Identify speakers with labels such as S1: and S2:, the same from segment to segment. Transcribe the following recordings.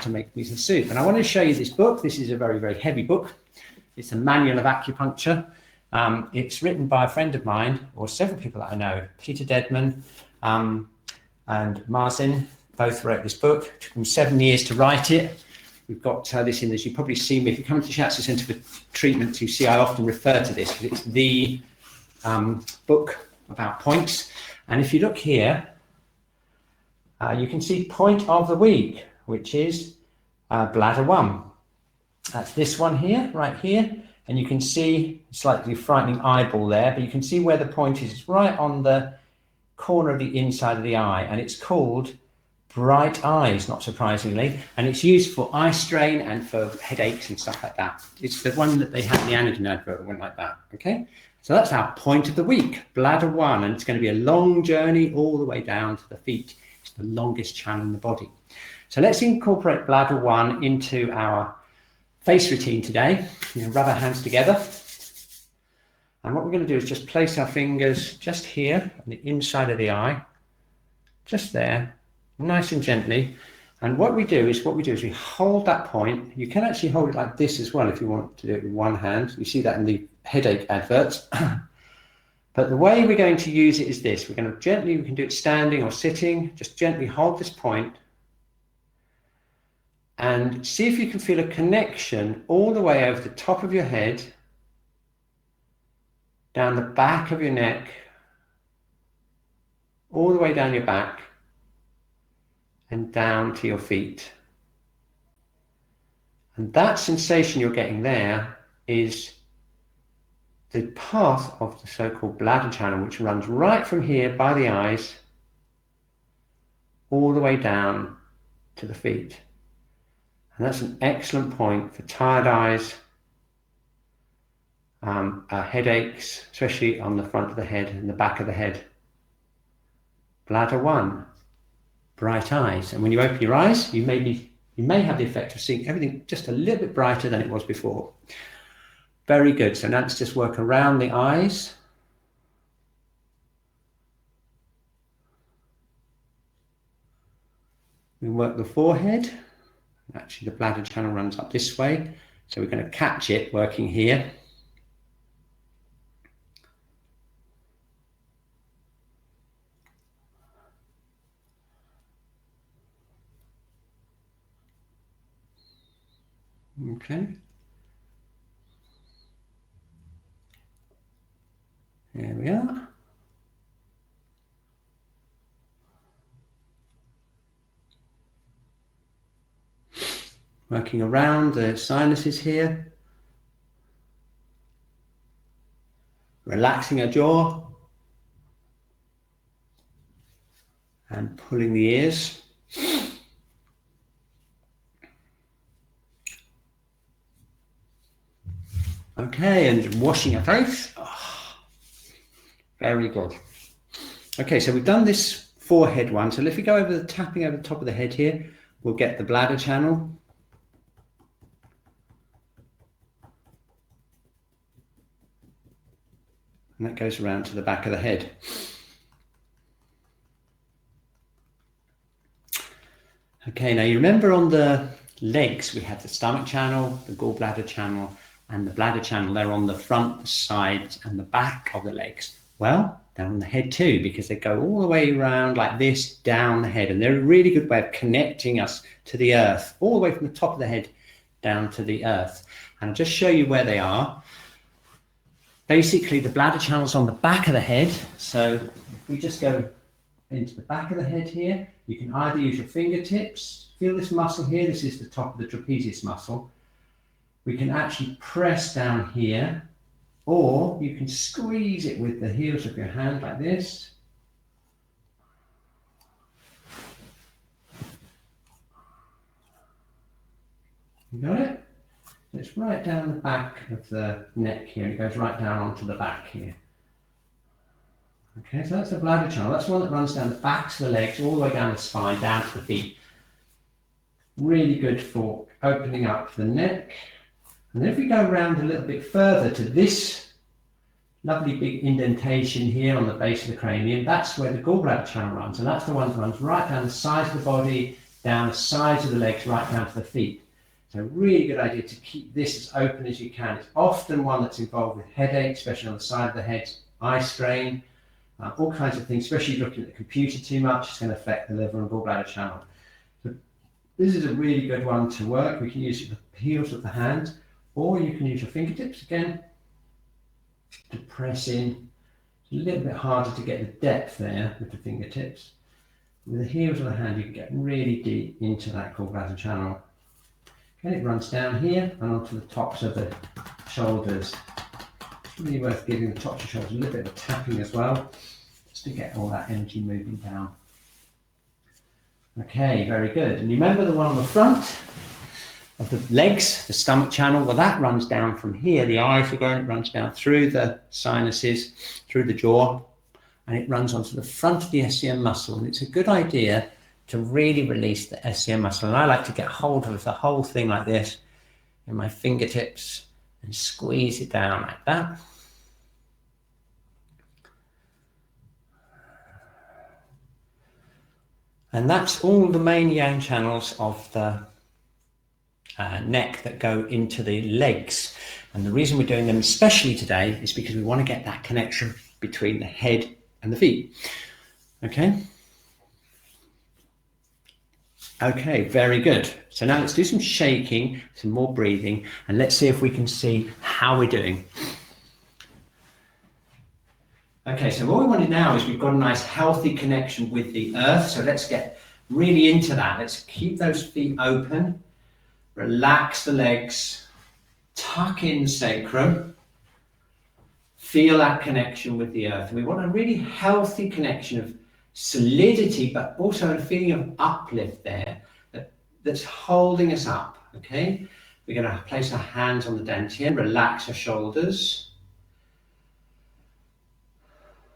S1: to make miso soup. And I want to show you this book. This is a very, very heavy book. It's a manual of acupuncture. It's written by a friend of mine, or several people that I know, Peter Dedman and Martin, both wrote this book. It took them 7 years to write it. We've got this in, as you've probably seen me. If you come to the Shiatsu Center for treatment, you see I often refer to this because it's the book about points. And if you look here, you can see point of the week, which is bladder 1. That's this one here, right here. And you can see slightly frightening eyeball there, but you can see where the point is. It's right on the corner of the inside of the eye, and it's called bright eyes, not surprisingly. And it's used for eye strain and for headaches and stuff like that. It's the one that they had in the Anadin advert, one like that, okay? So that's our point of the week, bladder 1, and it's going to be a long journey all the way down to the feet. It's the longest channel in the body. So let's incorporate bladder 1 into our face routine today. Rub our hands together. And what we're going to do is just place our fingers just here on the inside of the eye, just there, nice and gently. And what we do is we hold that point. You can actually hold it like this as well if you want to do it with one hand. You see that in the headache adverts. But the way we're going to use it is this. We're going to gently, we can do it standing or sitting, just gently hold this point and see if you can feel a connection all the way over the top of your head, down the back of your neck, all the way down your back, and down to your feet. And that sensation you're getting there is the path of the so-called bladder channel, which runs right from here by the eyes, all the way down to the feet. And that's an excellent point for tired eyes, headaches, especially on the front of the head and the back of the head. Bladder 1, bright eyes. And when you open your eyes, you may have the effect of seeing everything just a little bit brighter than it was before. Very good. So now let's just work around the eyes. We work the forehead. Actually, the bladder channel runs up this way. So we're going to catch it working here. Okay. There we are. Working around the sinuses here. Relaxing our jaw. And pulling the ears. Okay, and washing our face. Oh, very good. Okay, so we've done this forehead one. So if we go over the tapping over the top of the head here, we'll get the bladder channel. And that goes around to the back of the head. Okay, now you remember on the legs, we have the stomach channel, the gallbladder channel, and the bladder channel. They're on the front, the sides, and the back of the legs. Well, they're on the head too, because they go all the way around like this, down the head. And they're a really good way of connecting us to the earth, all the way from the top of the head down to the earth. And I'll just show you where they are. Basically, the bladder channel's on the back of the head. So if we just go into the back of the head here, you can either use your fingertips. Feel this muscle here. This is the top of the trapezius muscle. We can actually press down here, or you can squeeze it with the heels of your hand like this. You got it? It's right down the back of the neck here. It goes right down onto the back here. Okay, so that's the bladder channel. That's one that runs down the backs of the legs, all the way down the spine, down to the feet. Really good for opening up the neck. And then if we go around a little bit further to this lovely big indentation here on the base of the cranium, that's where the gallbladder channel runs. And that's the one that runs right down the sides of the body, down the sides of the legs, right down to the feet. So a really good idea to keep this as open as you can. It's often one that's involved with headache, especially on the side of the head, eye strain, all kinds of things, especially looking at the computer too much. It's going to affect the liver and gallbladder channel. So this is a really good one to work. We can use it with the heels of the hand, or you can use your fingertips again to press in. It's a little bit harder to get the depth there with the fingertips. With the heels of the hand, you can get really deep into that gallbladder channel. And it runs down here and onto the tops of the shoulders. It's really worth giving the tops of the shoulders a little bit of tapping as well, just to get all that energy moving down. Okay, very good. And you remember the one on the front of the legs, the stomach channel? Well, that runs down from here. The eyes are going, it runs down through the sinuses, through the jaw, and it runs onto the front of the SCM muscle. And it's a good idea to really release the SCM muscle. And I like to get hold of the whole thing like this in my fingertips and squeeze it down like that. And that's all the main yang channels of the neck that go into the legs. And the reason we're doing them especially today is because we want to get that connection between the head and the feet. Okay? Okay, very good. So now let's do some shaking, some more breathing, and let's see if we can see how we're doing. Okay, so what we want to now is we've got a nice healthy connection with the earth. So let's get really into that. Let's keep those feet open, relax the legs, tuck in sacrum, feel that connection with the earth. And we want a really healthy connection of solidity, but also a feeling of uplift there that's holding us up. Okay, we're going to place our hands on the dantian, relax our shoulders,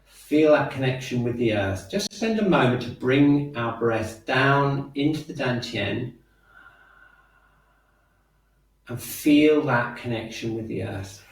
S1: feel that connection with the earth. Just spend a moment to bring our breath down into the dantian and feel that connection with the earth.